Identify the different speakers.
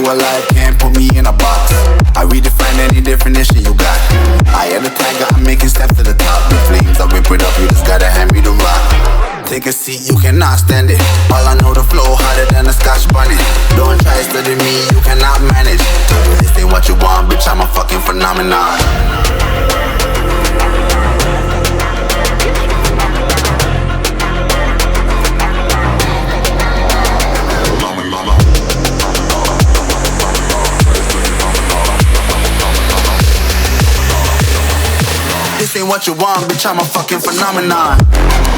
Speaker 1: alive, can't put me in a box. I redefine any definition you got. I am the tiger, I'm making steps to the top. The flames, I whip it up, you just gotta hand me the rock. Take a seat, you cannot stand it. All I know, the flow harder than a Scotch bonnet. Don't try study me, you cannot manage. This ain't what you want, bitch, I'm a fucking phenomenon. This ain't what you want, bitch, I'm a fucking phenomenon.